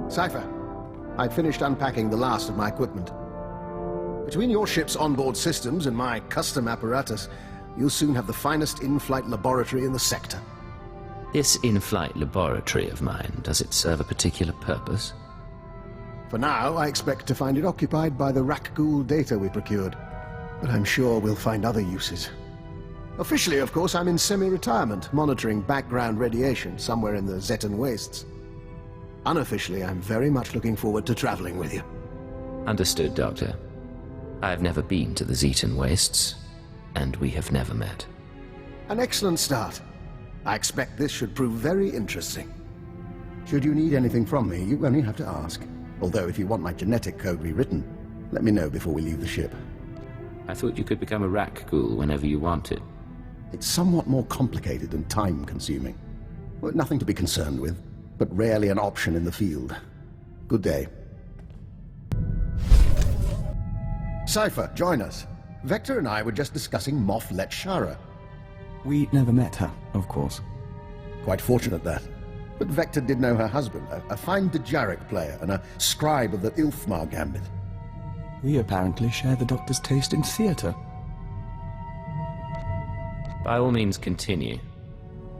Cypher, I've finished unpacking the last of my equipment. Between your ship's onboard systems and my custom apparatus, you'll soon have the finest in-flight laboratory in the sector. This in-flight laboratory of mine, does it serve a particular purpose? For now, I expect to find it occupied by the Rakghoul data we procured. But I'm sure we'll find other uses. Officially, of course, I'm in semi-retirement, monitoring background radiation somewhere in the Zetan wastes. Unofficially, I'm very much looking forward to traveling with you. Understood, Doctor. I have never been to the Zetan wastes, and we have never met. An excellent start. I expect this should prove very interesting. Should you need anything from me, you only have to ask. Although if you want my genetic code rewritten, let me know before we leave the ship. I thought you could become a Rakghoul whenever you wanted. It's somewhat more complicated and time-consuming. Well, nothing to be concerned with, but rarely an option in the field. Good day. Cypher, join us. Vector and I were just discussing Moff Letshara. We never met her, of course. Quite fortunate that. But Vector did know her husband, a fine Dejaric player and a scribe of the Ilfmar Gambit. We apparently share the Doctor's taste in theatre. By all means, continue.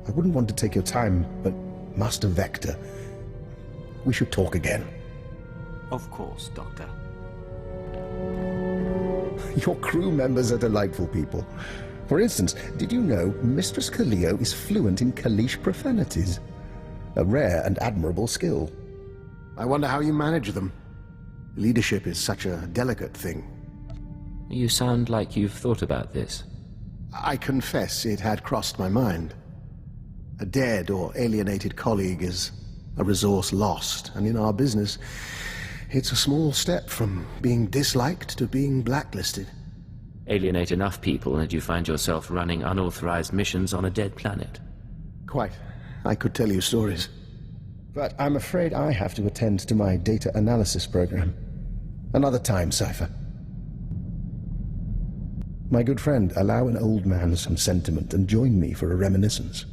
I wouldn't want to take your time, but Master Vector, we should talk again. Of course, Doctor. Your crew members are delightful people. For instance, did you know Mistress Kaleo is fluent in Kalish profanities? A rare and admirable skill. I wonder how you manage them. Leadership is such a delicate thing. You sound like you've thought about this. I confess it had crossed my mind. A dead or alienated colleague is a resource lost, and in our business, it's a small step from being disliked to being blacklisted. Alienate enough people and you find yourself running unauthorized missions on a dead planet. Quite. I could tell you stories. But I'm afraid I have to attend to my data analysis program. Another time, Cypher. My good friend, allow an old man some sentiment and join me for a reminiscence.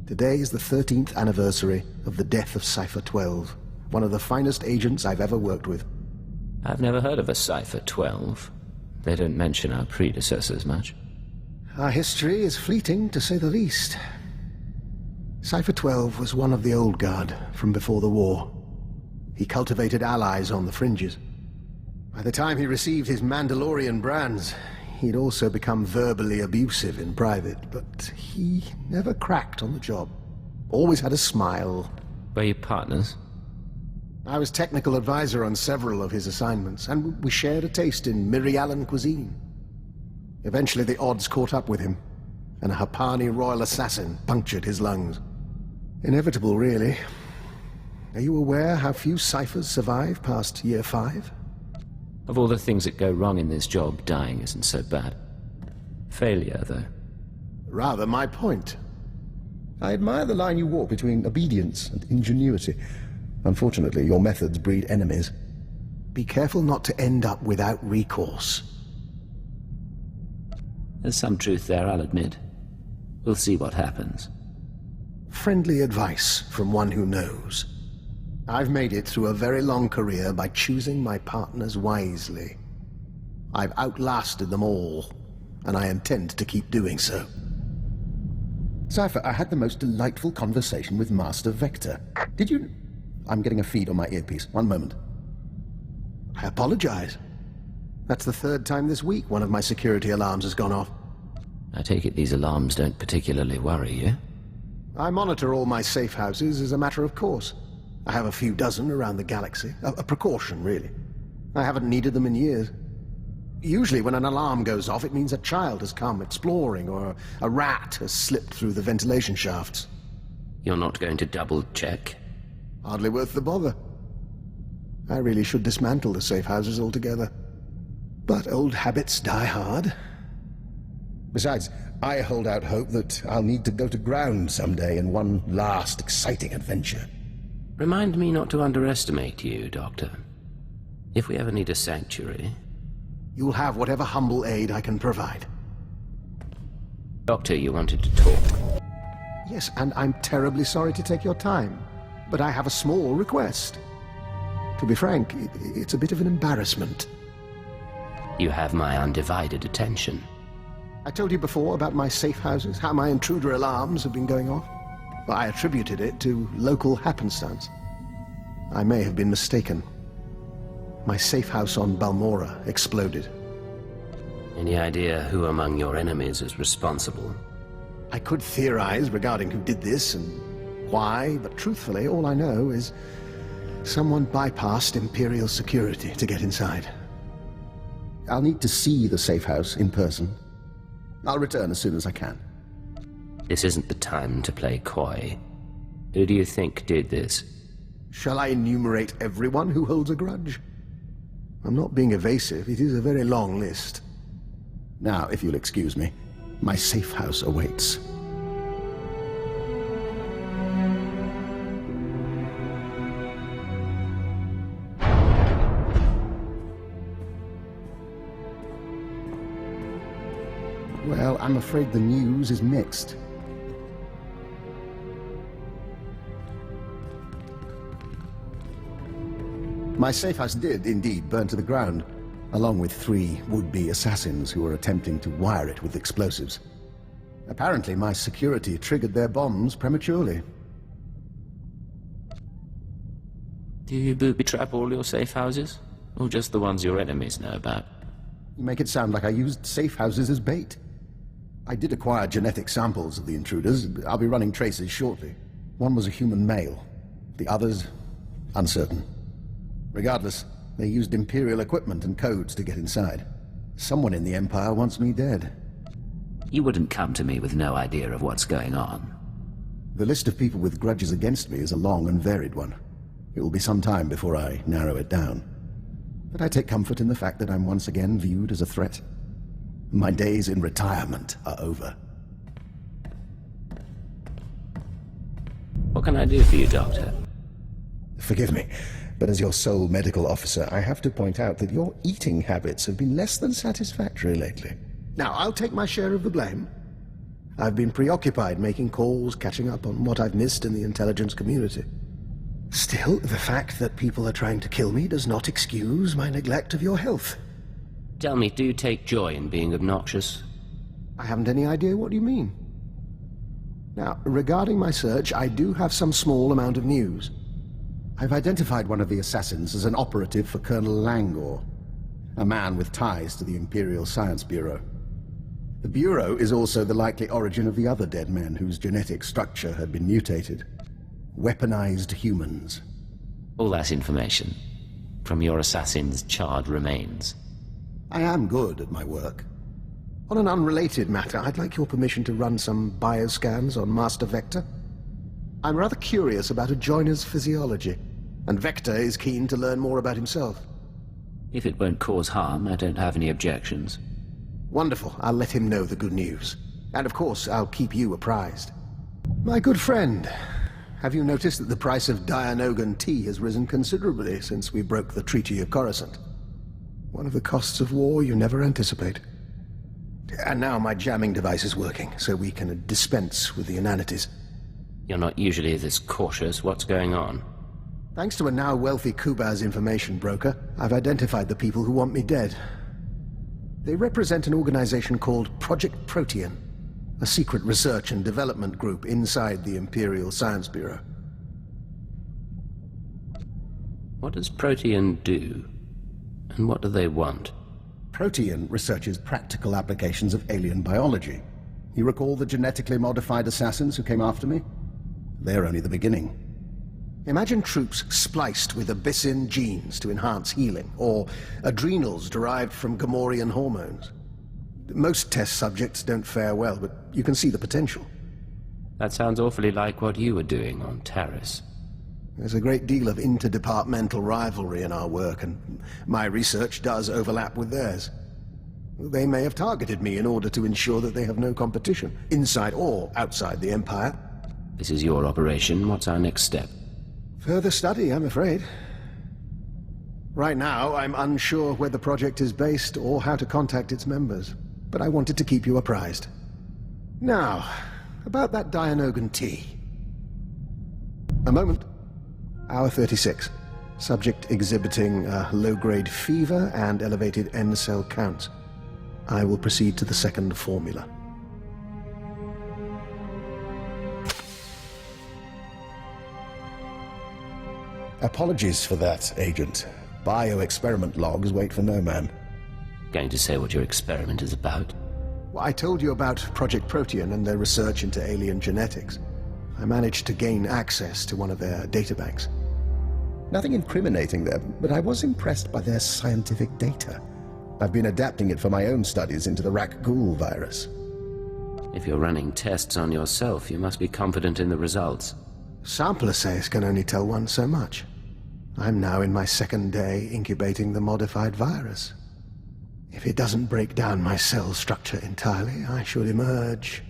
Today is the 13th anniversary of the death of Cypher 12, one of the finest agents I've ever worked with. I've never heard of a Cypher 12. They don't mention our predecessors much. Our history is fleeting, to say the least. Cypher 12 was one of the old guard from before the war. He cultivated allies on the fringes. By the time he received his Mandalorian brands, he'd also become verbally abusive in private, but he never cracked on the job. Always had a smile. Were you partners? I was technical advisor on several of his assignments, and we shared a taste in Mirialan cuisine. Eventually the odds caught up with him, and a Hapani royal assassin punctured his lungs. Inevitable, really. Are you aware how few ciphers survive past year 5? Of all the things that go wrong in this job, dying isn't so bad. Failure, though. Rather my point. I admire the line you walk between obedience and ingenuity. Unfortunately, your methods breed enemies. Be careful not to end up without recourse. There's some truth there, I'll admit. We'll see what happens. Friendly advice from one who knows. I've made it through a very long career by choosing my partners wisely. I've outlasted them all, and I intend to keep doing so. Cypher, I had the most delightful conversation with Master Vector. Did you... I'm getting a feed on my earpiece. One moment. I apologize. That's the 3rd time this week one of my security alarms has gone off. I take it these alarms don't particularly worry you? I monitor all my safe houses as a matter of course. I have a few dozen around the galaxy. A precaution, really. I haven't needed them in years. Usually when an alarm goes off, it means a child has come exploring, or a rat has slipped through the ventilation shafts. You're not going to double-check? Hardly worth the bother. I really should dismantle the safe houses altogether. But old habits die hard. Besides, I hold out hope that I'll need to go to ground someday in one last exciting adventure. Remind me not to underestimate you, Doctor. If we ever need a sanctuary... You'll have whatever humble aid I can provide. Doctor, you wanted to talk. Yes, and I'm terribly sorry to take your time, but I have a small request. To be frank, it's a bit of an embarrassment. You have my undivided attention. I told you before about my safe houses, how my intruder alarms have been going off. Well, I attributed it to local happenstance. I may have been mistaken. My safe house on Balmora exploded. Any idea who among your enemies is responsible? I could theorize regarding who did this and why, but truthfully, all I know is someone bypassed Imperial security to get inside. I'll need to see the safe house in person. I'll return as soon as I can. This isn't the time to play coy. Who do you think did this? Shall I enumerate everyone who holds a grudge? I'm not being evasive. It is a very long list. Now, if you'll excuse me, my safe house awaits. Well, I'm afraid the news is mixed. My safe house did indeed burn to the ground, along with 3 would-be assassins who were attempting to wire it with explosives. Apparently, my security triggered their bombs prematurely. Do you booby-trap all your safe houses? Or just the ones your enemies know about? You make it sound like I used safe houses as bait. I did acquire genetic samples of the intruders. I'll be running traces shortly. One was a human male. The others, uncertain. Regardless, they used Imperial equipment and codes to get inside. Someone in the Empire wants me dead. You wouldn't come to me with no idea of what's going on. The list of people with grudges against me is a long and varied one. It will be some time before I narrow it down. But I take comfort in the fact that I'm once again viewed as a threat. My days in retirement are over. What can I do for you, Doctor? Forgive me, but as your sole medical officer, I have to point out that your eating habits have been less than satisfactory lately. Now, I'll take my share of the blame. I've been preoccupied making calls, catching up on what I've missed in the intelligence community. Still, the fact that people are trying to kill me does not excuse my neglect of your health. Tell me, do you take joy in being obnoxious? I haven't any idea what you mean. Now, regarding my search, I do have some small amount of news. I've identified one of the assassins as an operative for Colonel Langor, a man with ties to the Imperial Science Bureau. The Bureau is also the likely origin of the other dead men whose genetic structure had been mutated. Weaponized humans. All that information from your assassin's charred remains. I am good at my work. On an unrelated matter, I'd like your permission to run some bioscans on Master Vector. I'm rather curious about a joiner's physiology, and Vector is keen to learn more about himself. If it won't cause harm, I don't have any objections. Wonderful. I'll let him know the good news. And of course, I'll keep you apprised. My good friend, have you noticed that the price of Dianogan tea has risen considerably since we broke the Treaty of Coruscant? One of the costs of war you never anticipate. And now my jamming device is working, so we can dispense with the inanities. You're not usually this cautious. What's going on? Thanks to a now wealthy Kubaz information broker, I've identified the people who want me dead. They represent an organization called Project Protean, a secret research and development group inside the Imperial Science Bureau. What does Protean do? And what do they want? Protean researches practical applications of alien biology. You recall the genetically modified assassins who came after me? They're only the beginning. Imagine troops spliced with Abyssin genes to enhance healing, or adrenals derived from Gamorrean hormones. Most test subjects don't fare well, but you can see the potential. That sounds awfully like what you were doing on Taris. There's a great deal of interdepartmental rivalry in our work, and my research does overlap with theirs. They may have targeted me in order to ensure that they have no competition, inside or outside the Empire. This is your operation. What's our next step? Further study, I'm afraid. Right now, I'm unsure where the project is based or how to contact its members, but I wanted to keep you apprised. Now, about that Dianogan tea. A moment. Hour 36. Subject exhibiting low-grade fever and elevated N-cell counts. I will proceed to the second formula. Apologies for that, Agent. Bioexperiment logs wait for no man. Going to say what your experiment is about? Well, I told you about Project Protean and their research into alien genetics. I managed to gain access to one of their databanks. Nothing incriminating there, but I was impressed by their scientific data. I've been adapting it for my own studies into the Rak-Ghoul virus. If you're running tests on yourself, you must be confident in the results. Sample assays can only tell one so much. I'm now in my second day incubating the modified virus. If it doesn't break down my cell structure entirely, I should emerge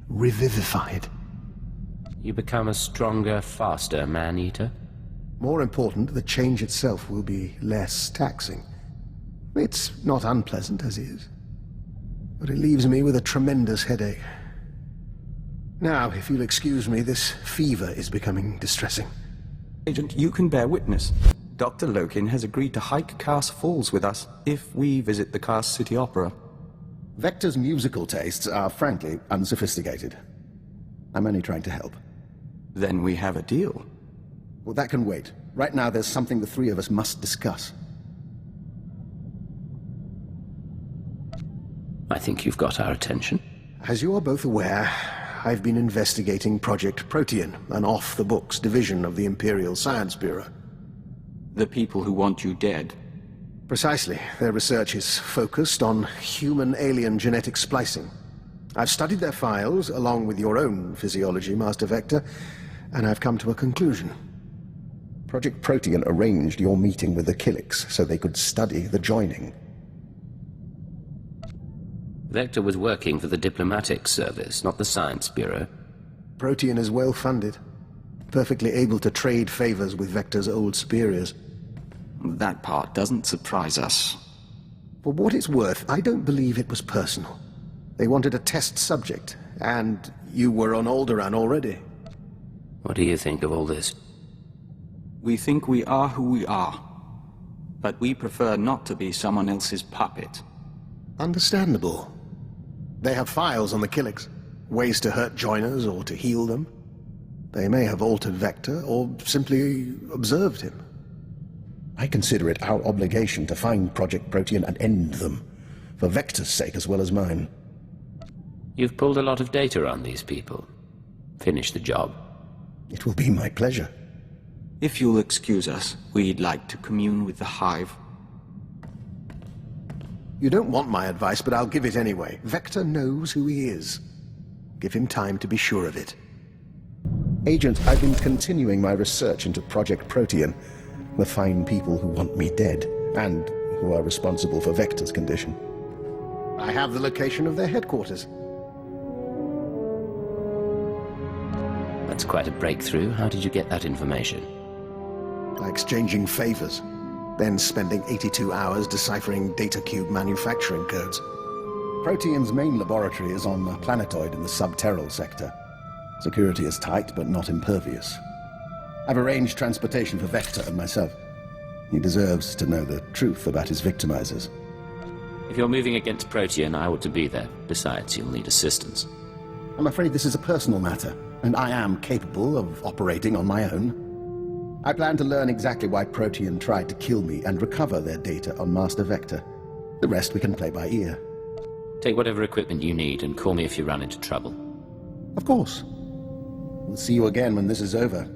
revivified. You become a stronger, faster man-eater? More important, the change itself will be less taxing. It's not unpleasant as is, but it leaves me with a tremendous headache. Now, if you'll excuse me, this fever is becoming distressing. Agent, you can bear witness. Dr. Lokin has agreed to hike Kaas Falls with us if we visit the Kaas City Opera. Vector's musical tastes are frankly unsophisticated. I'm only trying to help. Then we have a deal. Well, that can wait. Right now, there's something the three of us must discuss. I think you've got our attention. As you are both aware, I've been investigating Project Protean, an off-the-books division of the Imperial Science Bureau. The people who want you dead. Precisely. Their research is focused on human-alien genetic splicing. I've studied their files, along with your own physiology, Master Vector, and I've come to a conclusion. Project Protean arranged your meeting with the Killiks so they could study the joining. Vector was working for the diplomatic service, not the Science Bureau. Protean is well funded, perfectly able to trade favors with Vector's old superiors. That part doesn't surprise us. For what it's worth, I don't believe it was personal. They wanted a test subject, and you were on Alderaan already. What do you think of all this? We think we are who we are, but we prefer not to be someone else's puppet. Understandable. They have files on the Killiks, ways to hurt joiners or to heal them. They may have altered Vector, or simply observed him. I consider it our obligation to find Project Protean and end them, for Vector's sake as well as mine. You've pulled a lot of data on these people. Finish the job. It will be my pleasure. If you'll excuse us, we'd like to commune with the Hive. You don't want my advice, but I'll give it anyway. Vector knows who he is. Give him time to be sure of it. Agent, I've been continuing my research into Project Protean, the fine people who want me dead, and who are responsible for Vector's condition. I have the location of their headquarters. That's quite a breakthrough. How did you get that information? By exchanging favors, then spending 82 hours deciphering data cube manufacturing codes. Protean's main laboratory is on a planetoid in the subterral sector. Security is tight, but not impervious. I've arranged transportation for Vector and myself. He deserves to know the truth about his victimizers. If you're moving against Protean, I ought to be there. Besides, you'll need assistance. I'm afraid this is a personal matter, and I am capable of operating on my own. I plan to learn exactly why Protean tried to kill me and recover their data on Master Vector. The rest we can play by ear. Take whatever equipment you need and call me if you run into trouble. Of course. We'll see you again when this is over.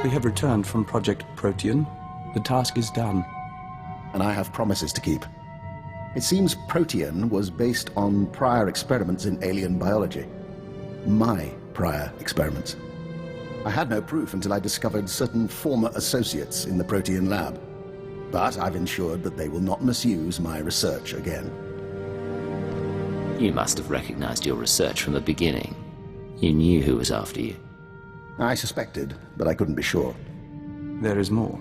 We have returned from Project Protean. The task is done. And I have promises to keep. It seems Protean was based on prior experiments in alien biology. My prior experiments. I had no proof until I discovered certain former associates in the Protean lab. But I've ensured that they will not misuse my research again. You must have recognized your research from the beginning. You knew who was after you. I suspected, but I couldn't be sure. There is more.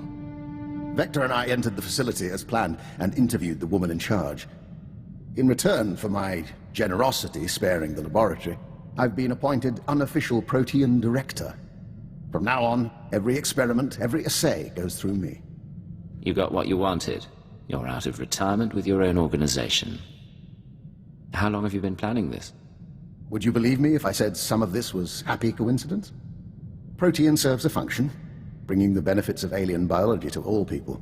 Vector and I entered the facility as planned and interviewed the woman in charge. In return for my generosity sparing the laboratory, I've been appointed unofficial Protean director. From now on, every experiment, every assay goes through me. You got what you wanted. You're out of retirement with your own organization. How long have you been planning this? Would you believe me if I said some of this was happy coincidence? Protean serves a function, bringing the benefits of alien biology to all people.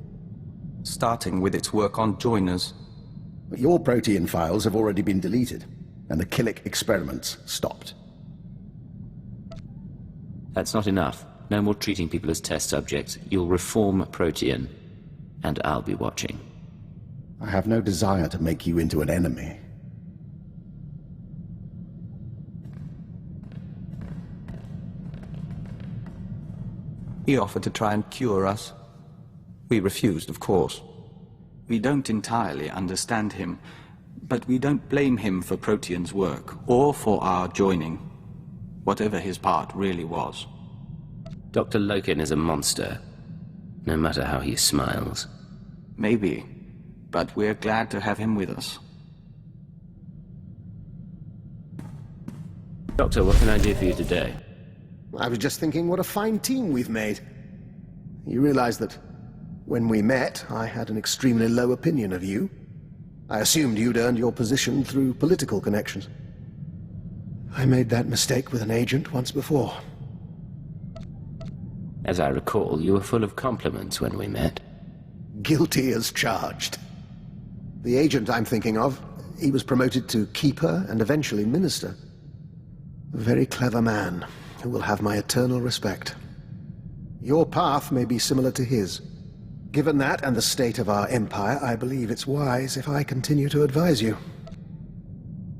Starting with its work on joiners. But your Protean files have already been deleted, and the Killick experiments stopped. That's not enough. No more treating people as test subjects. You'll reform Protean, and I'll be watching. I have no desire to make you into an enemy. He offered to try and cure us. We refused, of course. We don't entirely understand him, but we don't blame him for Protean's work, or for our joining, whatever his part really was. Dr. Lokin is a monster, no matter how he smiles. Maybe, but we're glad to have him with us. Doctor, what can I do for you today? I was just thinking what a fine team we've made. You realize that when we met, I had an extremely low opinion of you. I assumed you'd earned your position through political connections. I made that mistake with an agent once before. As I recall, you were full of compliments when we met. Guilty as charged. The agent I'm thinking of, he was promoted to Keeper and eventually Minister. A very clever man who will have my eternal respect. Your path may be similar to his. Given that and the state of our empire, I believe it's wise if I continue to advise you.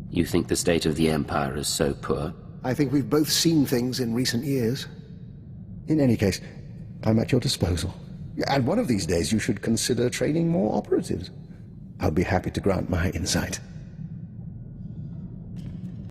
You think the state of the Empire is so poor? I think we've both seen things in recent years. In any case, I'm at your disposal. And one of these days you should consider training more operatives. I'll be happy to grant my insight.